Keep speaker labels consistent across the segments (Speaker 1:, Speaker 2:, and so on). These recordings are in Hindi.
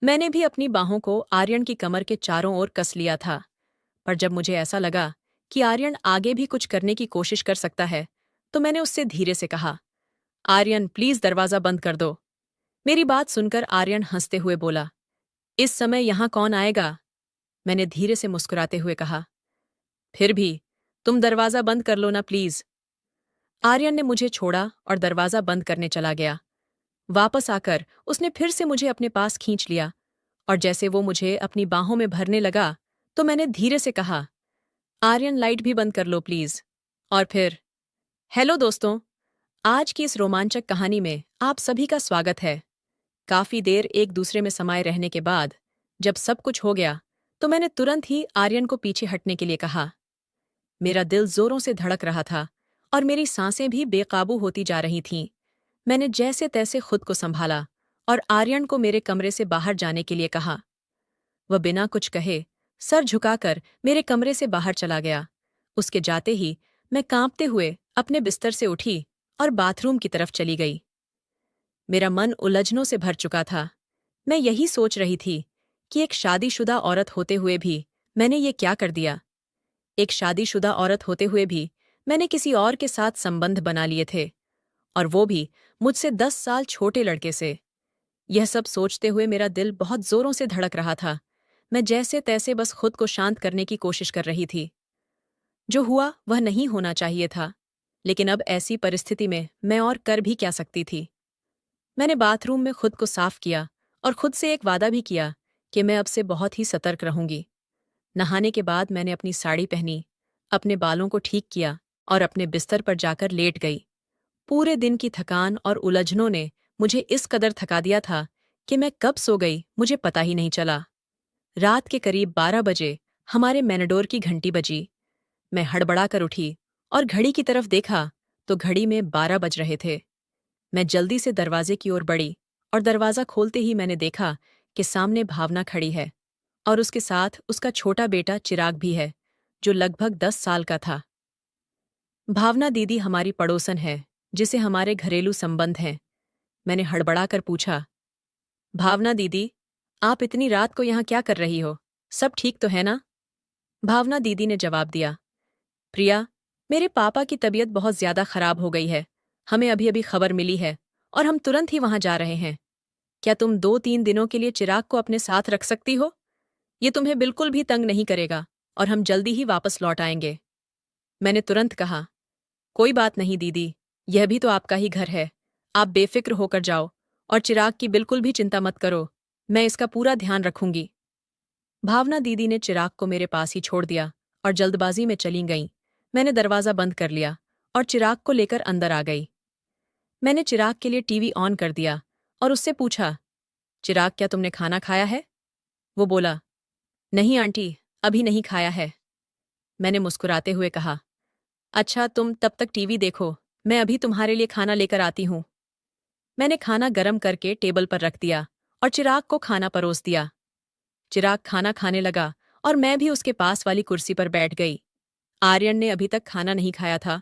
Speaker 1: मैंने भी अपनी बाहों को आर्यन की कमर के चारों ओर कस लिया था, पर जब मुझे ऐसा लगा कि आर्यन आगे भी कुछ करने की कोशिश कर सकता है, तो मैंने उससे धीरे से कहा, आर्यन प्लीज दरवाजा बंद कर दो। मेरी बात सुनकर आर्यन हंसते हुए बोला, इस समय यहां कौन आएगा? मैंने धीरे से मुस्कुराते हुए कहा, फिर भी तुम दरवाजा बंद कर लो ना प्लीज। आर्यन ने मुझे छोड़ा और दरवाजा बंद करने चला गया। वापस आकर उसने फिर से मुझे अपने पास खींच लिया और जैसे वो मुझे अपनी बाहों में भरने लगा, तो मैंने धीरे से कहा, आर्यन लाइट भी बंद कर लो प्लीज। और फिर हेलो दोस्तों, आज की इस रोमांचक कहानी में आप सभी का स्वागत है। काफी देर एक दूसरे में समाये रहने के बाद जब सब कुछ हो गया, तो मैंने तुरंत ही आर्यन को पीछे हटने के लिए कहा। मेरा दिल जोरों से धड़क रहा था और मेरी सांसें भी बेकाबू होती जा रही थीं। मैंने जैसे तैसे खुद को संभाला और आर्यन को मेरे कमरे से बाहर जाने के लिए कहा। वह बिना कुछ कहे सर झुकाकर मेरे कमरे से बाहर चला गया। उसके जाते ही मैं कांपते हुए अपने बिस्तर से उठी और बाथरूम की तरफ चली गई। मेरा मन उलझनों से भर चुका था। मैं यही सोच रही थी कि एक शादीशुदा औरत होते हुए भी मैंने ये क्या कर दिया। एक शादीशुदा औरत होते हुए भी मैंने किसी और के साथ संबंध बना लिए थे, और वो भी मुझसे 10 साल छोटे लड़के से। यह सब सोचते हुए मेरा दिल बहुत जोरों से धड़क रहा था। मैं जैसे तैसे बस खुद को शांत करने की कोशिश कर रही थी। जो हुआ वह नहीं होना चाहिए था, लेकिन अब ऐसी परिस्थिति में मैं और कर भी क्या सकती थी। मैंने बाथरूम में खुद को साफ किया और खुद से एक वादा भी किया कि मैं अब से बहुत ही सतर्क रहूंगी। नहाने के बाद मैंने अपनी साड़ी पहनी, अपने बालों को ठीक किया और अपने बिस्तर पर जाकर लेट गई। पूरे दिन की थकान और उलझनों ने मुझे इस कदर थका दिया था कि मैं कब सो गई मुझे पता ही नहीं चला। रात के करीब 12 बजे हमारे मैनेडोर की घंटी बजी। मैं हड़बड़ा कर उठी और घड़ी की तरफ देखा तो घड़ी में 12 बज रहे थे। मैं जल्दी से दरवाजे की ओर बढ़ी और दरवाजा खोलते ही मैंने देखा कि सामने भावना खड़ी है और उसके साथ उसका छोटा बेटा चिराग भी है, जो लगभग 10 साल का था। भावना दीदी हमारी पड़ोसन है, जिसे हमारे घरेलू संबंध हैं। मैंने हड़बड़ा कर पूछा, भावना दीदी, आप इतनी रात को यहाँ क्या कर रही हो? सब ठीक तो है ना? भावना दीदी ने जवाब दिया, प्रिया, मेरे पापा की तबीयत बहुत ज्यादा खराब हो गई है। हमें अभी अभी खबर मिली है और हम तुरंत ही वहां जा रहे हैं। क्या तुम 2-3 दिनों के लिए चिराग को अपने साथ रख सकती हो? ये तुम्हें बिल्कुल भी तंग नहीं करेगा और हम जल्दी ही वापस लौट आएंगे। मैंने तुरंत कहा, कोई बात नहीं दीदी, यह भी तो आपका ही घर है। आप बेफिक्र होकर जाओ और चिराग की बिल्कुल भी चिंता मत करो। मैं इसका पूरा ध्यान रखूंगी। भावना दीदी ने चिराग को मेरे पास ही छोड़ दिया और जल्दबाजी में चली गईं। मैंने दरवाजा बंद कर लिया और चिराग को लेकर अंदर आ गई। मैंने चिराग के लिए टीवी ऑन कर दिया और उससे पूछा, चिराग क्या तुमने खाना खाया है? वो बोला, नहीं आंटी, अभी नहीं खाया है। मैंने मुस्कुराते हुए कहा, अच्छा तुम तब तक टीवी देखो, मैं अभी तुम्हारे लिए खाना लेकर आती हूँ। मैंने खाना गरम करके टेबल पर रख दिया और चिराग को खाना परोस दिया। चिराग खाना खाने लगा और मैं भी उसके पास वाली कुर्सी पर बैठ गई। आर्यन ने अभी तक खाना नहीं खाया था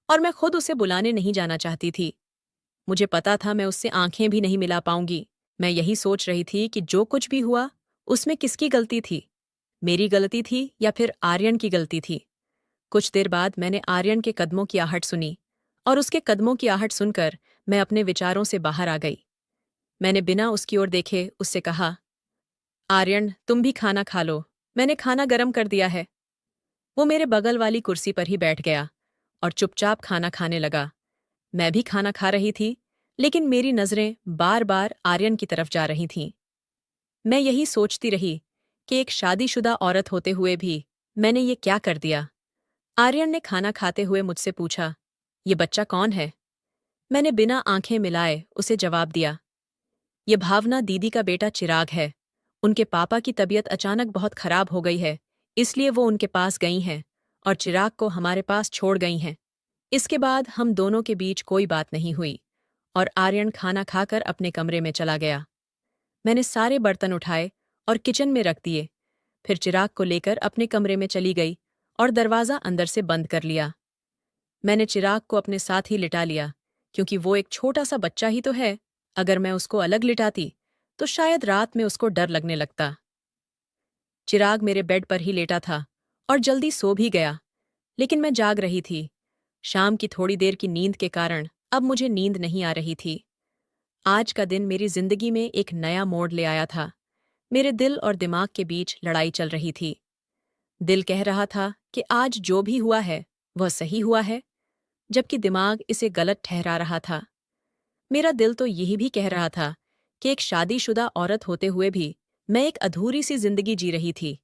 Speaker 1: और मैं खुद उसे बुलाने नहीं जाना चाहती थी। मुझे पता था मैं उससे आंखें भी नहीं मिला पाऊंगी। मैं यही सोच रही थी कि जो कुछ भी हुआ उसमें किसकी गलती थी, मेरी गलती थी या फिर आर्यन की गलती थी। कुछ देर बाद मैंने आर्यन के कदमों की आहट सुनी और उसके कदमों की आहट सुनकर मैं अपने विचारों से बाहर आ गई। मैंने बिना उसकी ओर देखे उससे कहा, आर्यन तुम भी खाना खा लो, मैंने खाना गरम कर दिया है। वो मेरे बगल वाली कुर्सी पर ही बैठ गया और चुपचाप खाना खाने लगा। मैं भी खाना खा रही थी, लेकिन मेरी नजरें बार बार आर्यन की तरफ जा रही थीं। मैं यही सोचती रही कि एक शादीशुदा औरत होते हुए भी मैंने ये क्या कर दिया। आर्यन ने खाना खाते हुए मुझसे पूछा, ये बच्चा कौन है? मैंने बिना आंखें मिलाए उसे जवाब दिया, ये भावना दीदी का बेटा चिराग है। उनके पापा की तबीयत अचानक बहुत खराब हो गई है, इसलिए वो उनके पास गई हैं और चिराग को हमारे पास छोड़ गई हैं। इसके बाद हम दोनों के बीच कोई बात नहीं हुई और आर्यन खाना खाकर अपने कमरे में चला गया। मैंने सारे बर्तन उठाए और किचन में रख दिए, फिर चिराग को लेकर अपने कमरे में चली गई और दरवाज़ा अंदर से बंद कर लिया। मैंने चिराग को अपने साथ ही लिटा लिया, क्योंकि वो एक छोटा सा बच्चा ही तो है। अगर मैं उसको अलग लिटाती तो शायद रात में उसको डर लगने लगता। चिराग मेरे बेड पर ही लेटा था और जल्दी सो भी गया, लेकिन मैं जाग रही थी। शाम की थोड़ी देर की नींद के कारण अब मुझे नींद नहीं आ रही थी। आज का दिन मेरी जिंदगी में एक नया मोड़ ले आया था। मेरे दिल और दिमाग के बीच लड़ाई चल रही थी। दिल कह रहा था कि आज जो भी हुआ है वह सही हुआ है, जबकि दिमाग इसे गलत ठहरा रहा था। मेरा दिल तो यही भी कह रहा था कि एक शादीशुदा औरत होते हुए भी मैं एक अधूरी सी जिंदगी जी रही थी,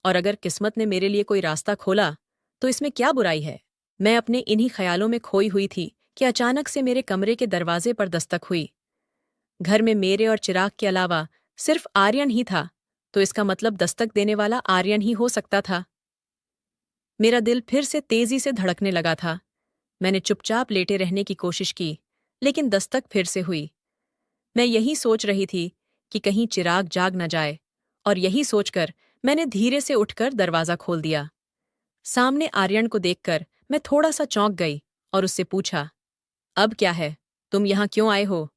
Speaker 1: और अगर किस्मत ने मेरे लिए कोई रास्ता खोला तो इसमें क्या बुराई है। मैं अपने इन्हीं ख्यालों में खोई हुई थी कि अचानक से मेरे कमरे के दरवाजे पर दस्तक हुई। घर में मेरे और चिराग के अलावा सिर्फ आर्यन ही था, तो इसका मतलब दस्तक देने वाला आर्यन ही हो सकता था। मेरा दिल फिर से तेजी से धड़कने लगा था। मैंने चुपचाप लेटे रहने की कोशिश की, लेकिन दस्तक फिर से हुई। मैं यही सोच रही थी कि कहीं चिराग जाग न जाए, और यही सोचकर मैंने धीरे से उठकर दरवाजा खोल दिया। सामने आर्यन को देखकर मैं थोड़ा सा चौंक गई और उससे पूछा, अब क्या है, तुम यहां क्यों आए हो?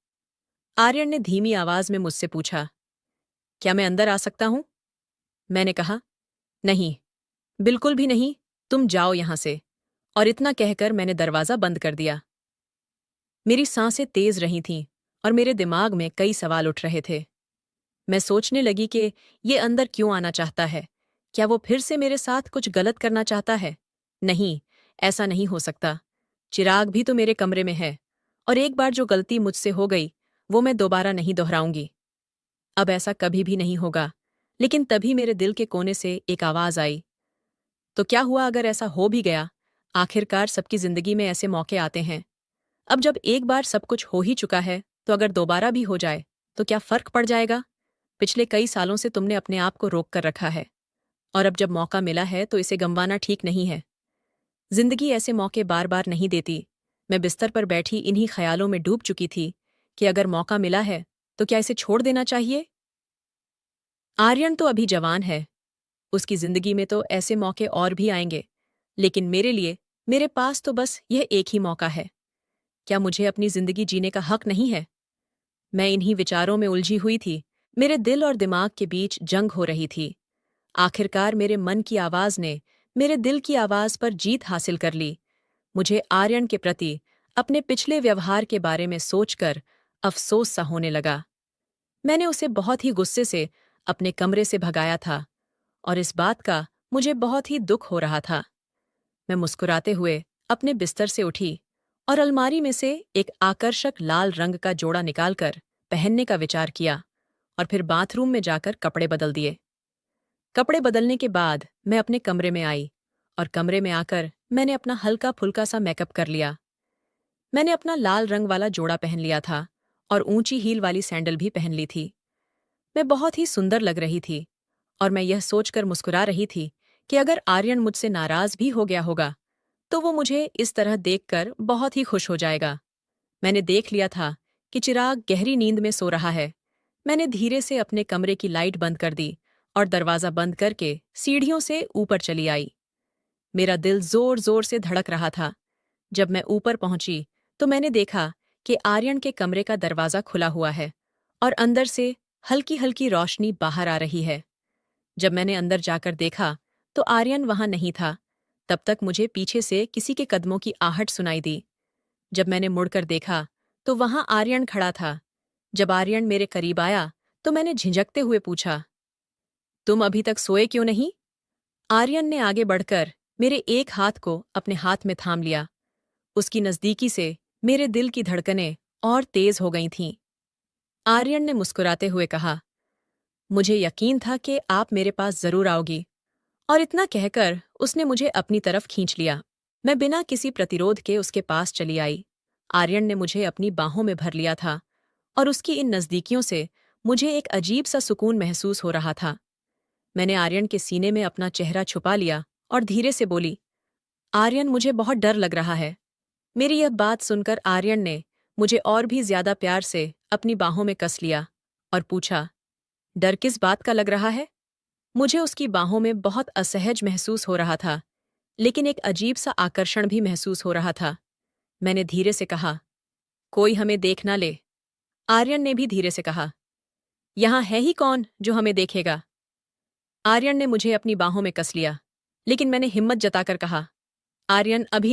Speaker 1: आर्यन ने धीमी आवाज में मुझसे पूछा, क्या मैं अंदर आ सकता हूं? मैंने कहा, नहीं, बिल्कुल भी नहीं, तुम जाओ यहां से। और इतना कहकर मैंने दरवाजा बंद कर दिया। मेरी सांसें तेज रही थीं और मेरे दिमाग में कई सवाल उठ रहे थे। मैं सोचने लगी कि ये अंदर क्यों आना चाहता है? क्या वो फिर से मेरे साथ कुछ गलत करना चाहता है? नहीं, ऐसा नहीं हो सकता। चिराग भी तो मेरे कमरे में है, और एक बार जो गलती मुझसे हो गई वो मैं दोबारा नहीं दोहराऊंगी। अब ऐसा कभी भी नहीं होगा। लेकिन तभी मेरे दिल के कोने से एक आवाज आई, तो क्या हुआ अगर ऐसा हो भी गया? आखिरकार सबकी जिंदगी में ऐसे मौके आते हैं। अब जब एक बार सब कुछ हो ही चुका है, तो अगर दोबारा भी हो जाए तो क्या फर्क पड़ जाएगा? पिछले कई सालों से तुमने अपने आप को रोक कर रखा है, और अब जब मौका मिला है तो इसे गंवाना ठीक नहीं है। जिंदगी ऐसे मौके बार बार नहीं देती। मैं बिस्तर पर बैठी इन्हीं ख्यालों में डूब चुकी थी कि अगर मौका मिला है तो क्या इसे छोड़ देना चाहिए? आर्यन तो अभी जवान है, उसकी जिंदगी में तो ऐसे मौके और भी आएंगे, लेकिन मेरे लिए, मेरे पास तो बस यह एक ही मौका है। क्या मुझे अपनी जिंदगी जीने का हक नहीं है? मैं इन्हीं विचारों में उलझी हुई थी। मेरे दिल और दिमाग के बीच जंग हो रही थी। आखिरकार मेरे मन की आवाज ने मेरे दिल की आवाज पर जीत हासिल कर ली। मुझे आर्यन के प्रति अपने पिछले व्यवहार के बारे में सोचकर अफसोस सा होने लगा। मैंने उसे बहुत ही गुस्से से अपने कमरे से भगाया था, और इस बात का मुझे बहुत ही दुख हो रहा था। मैं मुस्कुराते हुए अपने बिस्तर से उठी और अलमारी में से एक आकर्षक लाल रंग का जोड़ा निकालकर पहनने का विचार किया, और फिर बाथरूम में जाकर कपड़े बदल दिए। कपड़े बदलने के बाद मैं अपने कमरे में आई, और कमरे में आकर मैंने अपना हल्का फुल्का सा मेकअप कर लिया। मैंने अपना लाल रंग वाला जोड़ा पहन लिया था और ऊंची हील वाली सैंडल भी पहन ली थी। मैं बहुत ही सुंदर लग रही थी, और मैं यह सोचकर मुस्कुरा रही थी कि अगर आर्यन मुझसे नाराज भी हो गया होगा तो वो मुझे इस तरह देखकर बहुत ही खुश हो जाएगा। मैंने देख लिया था कि चिराग गहरी नींद में सो रहा है। मैंने धीरे से अपने कमरे की लाइट बंद कर दी और दरवाजा बंद करके सीढ़ियों से ऊपर चली आई। मेरा दिल जोर जोर से धड़क रहा था। जब मैं ऊपर पहुंची तो मैंने देखा कि आर्यन के कमरे का दरवाजा खुला हुआ है, और अंदर से हल्की हल्की रोशनी बाहर आ रही है। जब मैंने अंदर जाकर देखा तो आर्यन वहां नहीं था। तब तक मुझे पीछे से किसी के कदमों की आहट सुनाई दी। जब मैंने मुड़कर देखा तो वहां आर्यन खड़ा था। जब आर्यन मेरे करीब आया तो मैंने झिझकते हुए पूछा, तुम अभी तक सोए क्यों नहीं? आर्यन ने आगे बढ़कर मेरे एक हाथ को अपने हाथ में थाम लिया। उसकी नजदीकी से मेरे दिल की धड़कनें और तेज हो गई थीं। आर्यन ने मुस्कुराते हुए कहा, मुझे यकीन था कि आप मेरे पास जरूर आओगी। और इतना कहकर उसने मुझे अपनी तरफ खींच लिया। मैं बिना किसी प्रतिरोध के उसके पास चली आई। आर्यन ने मुझे अपनी बाहों में भर लिया था, और उसकी इन नज़दीकियों से मुझे एक अजीब सा सुकून महसूस हो रहा था। मैंने आर्यन के सीने में अपना चेहरा छुपा लिया और धीरे से बोली, आर्यन, मुझे बहुत डर लग रहा है। मेरी यह बात सुनकर आर्यन ने मुझे और भी ज्यादा प्यार से अपनी बाहों में कस लिया और पूछा, डर किस बात का लग रहा है? मुझे उसकी बाहों में बहुत असहज महसूस हो रहा था, लेकिन एक अजीब सा आकर्षण भी महसूस हो रहा था। मैंने धीरे से कहा, कोई हमें देख ना ले। आर्यन ने भी धीरे से कहा, यहाँ है ही कौन जो हमें देखेगा? आर्यन ने मुझे अपनी बाहों में कस लिया, लेकिन मैंने हिम्मत जताकर कहा, आर्यन अभी नहीं।